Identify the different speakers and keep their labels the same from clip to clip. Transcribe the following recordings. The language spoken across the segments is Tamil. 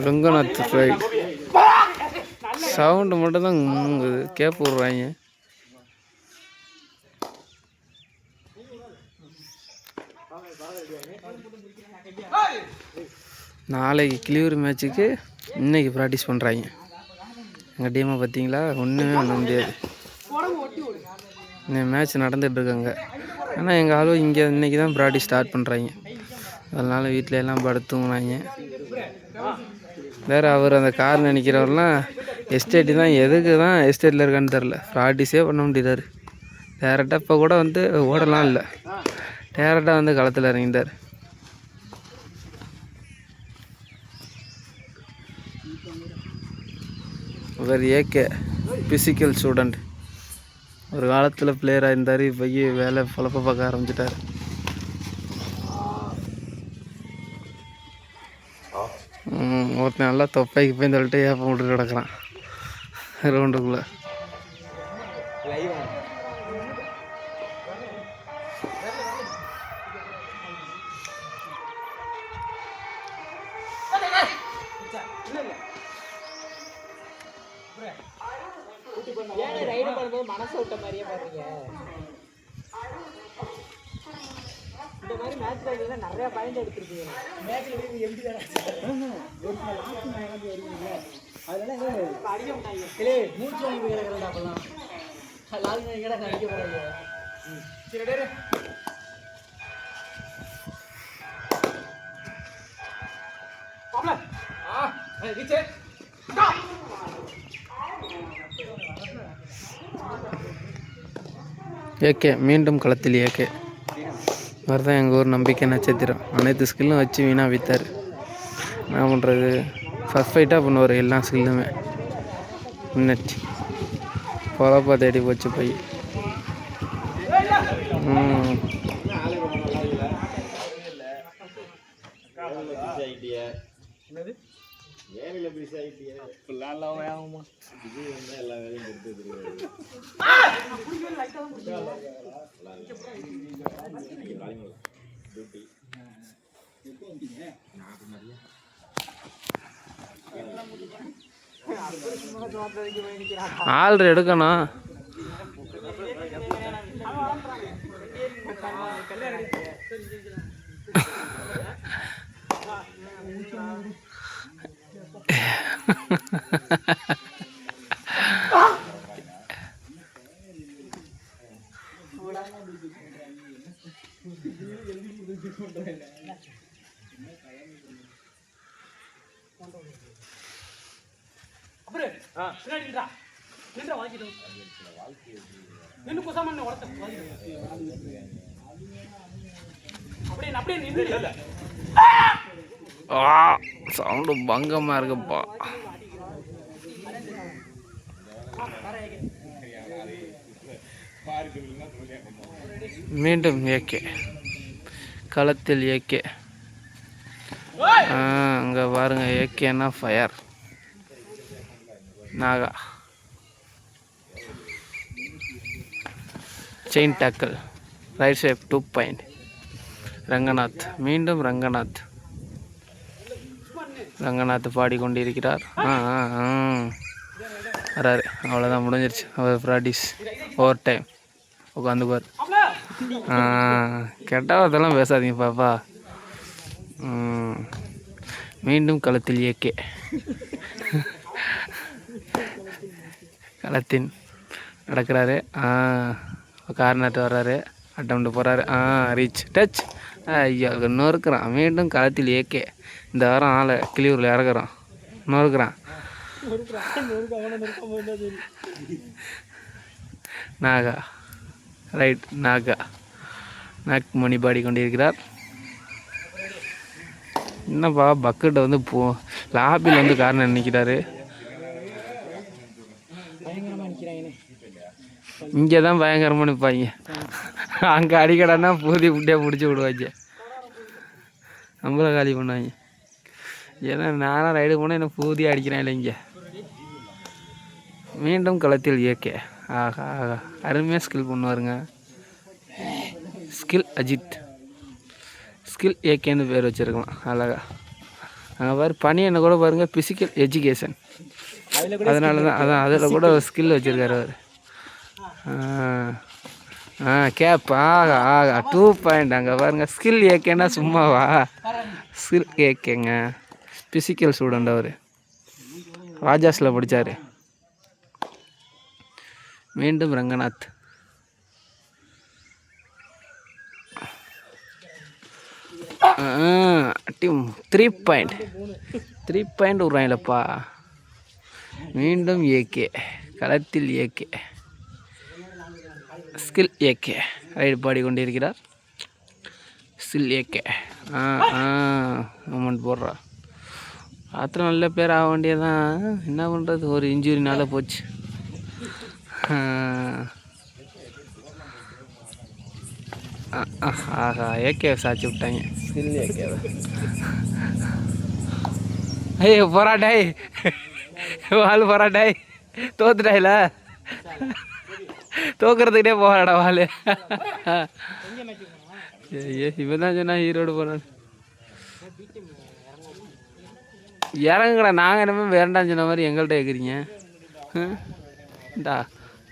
Speaker 1: ரங்கநாத் ஃப்ரை சவுண்டு மட்டும் தான் கேப் விட்றாங்க. நாளைக்கு கிளியூர் மேட்ச்சுக்கு இன்னைக்கு ப்ராக்டிஸ் பண்ணுறாங்க. எங்கள் டீமை பார்த்தீங்களா, ஒன்றுமே பண்ண முடியாது. இன்னைக்கு மேட்ச் நடந்துகிட்ருக்காங்க. ஆனால் எங்கள் ஆளும் இங்கே இன்றைக்கி தான் ப்ராக்டிஸ் ஸ்டார்ட் பண்ணுறாங்க. அதனால் வீட்டில் எல்லாம் படுத்துங்கனாங்க. வேறு அவர் அந்த கார் நினைக்கிறவரெலாம் எஸ்டேட்டு தான், எதுக்கு தான் எஸ்டேட்டில் இருக்கான்னு தெரில. ப்ராக்டிஸே பண்ண முடியாது. டேரெக்டாக இப்போ கூட வந்து ஓடலாம் இல்லை, டேரெக்டாக வந்து களத்தில் இறங்கிட்டார். அவர் ஏகே ஃபிசிக்கல் ஸ்டூடெண்ட். ஒரு காலத்தில் பிளேயராக இருந்தார், இப்போ வேலை பொழப்ப பார்க்க ஆரம்பிச்சிட்டார். ஒருத்தன் நல்லா தொப்பைக்கு போய் சொல்லிட்டு ஏப்பம் விட்டு கிடக்குறான் ரவுண்டுக்குள்ளே.
Speaker 2: மனசு விட்ட மாதிரியே பாருங்க. இந்த மாதிரி மேட்ச்ல நிறைய பாயிண்ட் எடுத்துருக்கீங்க. மூச்சு வாங்கி கிடக்கிறா அப்பெல்லாம் லால் கிட அடிக்க போறாங்க.
Speaker 1: ஏகே மீண்டும் களத்தில். ஏகே மாதிரி தான் எங்கள் ஊர் நம்பிக்கை நட்சத்திரம். அனைத்து ஸ்கில்லும் வச்சு வீணாக விற்றார். என்ன பண்ணுறது, பர்ஃபெக்டாக பண்ணுவார் எல்லா ஸ்கில்லுமே. முன்னாடி பொழப்பா தேடி போச்சு போய். ஆல்ரெடி எடுக்கணும். சவுண்டு பங்கமாக இருக்குப்பா. மீண்டும் ஏகே களத்தில். ஏகே அங்கே பாருங்க, ஏகேன்னா fire. Naga chain tackle, right side 2 point. Ranganath மீண்டும் ரங்கநாத். ரங்கநாத் பாடிக்கொண்டிருக்கிறார். வராரு. அவ்வளோதான், முடிஞ்சிருச்சு அவர் ப்ராக்டிஸ். ஓவர் டைம் உட்காந்துக்குவார். கெட்ட வார்த்தைலாம் பேசாதீங்க பாப்பா. மீண்டும் களத்தில் ஏகே. களத்தின் நடக்கிறாரு. கார்னர்ட்டு வர்றாரு, அட்டம்ட்டு போகிறாரு. Reach touch. ஐயா நொறுக்கிறான். மீண்டும் களத்தில் ஏகே. இந்த வாரம் ஆளை கிளியூரில் இறக்குறான், நொறுக்கிறான். நாகா ரைட். நாகா நாக் மணி பாடி கொண்டிருக்கிறார். என்னப்பா பக்கெட்டை வந்து லாபியில் வந்து கார்னர் நிற்கிறாரு. இங்கே தான் பயங்கரமாக நிற்பாங்க. அங்கே அடிக்கடானா பூதி விட்டே பிடிச்சி விடுவாங்க, நம்மள காலி பண்ணுவாங்க. ஏன்னா நானும் ரைடு போனால் என்ன பூதியாக அடிக்கிறேன் இல்லை இங்கே. மீண்டும் களத்தில் ஏகே. ஆஹா ஆஹா, அருமையாக ஸ்கில் பண்ணுவாருங்க. ஸ்கில் அஜித். ஸ்கில் ஏகேன்னு பேர் வச்சுருக்கலாம் அழகா. அங்கே பாரு பனியனை கூட பாருங்கள் ஃபிசிக்கல் எஜுகேஷன். அதனால தான் அதில் கூட ஒரு ஸ்கில் வச்சுருக்காரு அவர். கேப் ஆகா 2 பாயிண்ட். அங்கே பாருங்கள் ஸ்கில் ஏகேன்னா சும்மாவா? ஸ்கில் ஏகேங்க ஃபிசிக்கல் ஸ்டூடெண்ட் அவர். ராஜாஸில் படித்தார். மீண்டும் ரங்கநாத். Team 3 point விட்றாங்களப்பா. மீண்டும் ஏகே களத்தில் ஏகே ஸ்கில் ஏகே ரைடு பாடிக்கொண்டிருக்கிறார். ஸ்கில் ஏகே மூமெண்ட் போடுறா. ராத்திரம் நல்ல பேர் ஆக வேண்டியதான். என்ன பண்ணுறது, ஒரு இன்ஜுரினால போச்சு. ஆஹா ஏகே சாச்சி விட்டாங்க. ஸ்கில் ஏகே போராட்டாய் வாழ் போராட்டாய். தோத்துட்டாயில தோக்குறதுக்கிட்டே போராடா வாழ். இவன் தான் சொன்னா ஈரோடு போறான். இறங்குங்கடா. நாங்கள் என்னமே வேண்டான்னு சொன்ன மாதிரி எங்கள்கிட்ட கேட்குறீங்க.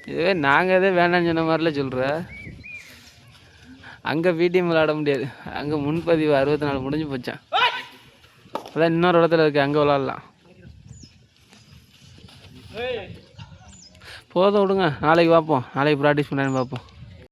Speaker 1: இதுவே நாங்கள் எதே வேண்டான்னு சொன்ன மாதிரில சொல்கிற. அங்கே பிடிஎம் விளாட முடியாது. அங்கே முன்பதிவு 64 முடிஞ்சு போச்சான். அதான் இன்னொரு இடத்துல இருக்குது, அங்கே விளாட்லாம். போதும் விடுங்க, நாளைக்கு பார்ப்போம். நாளைக்கு ப்ராக்டிஸ் பண்ணான்னு பார்ப்போம்.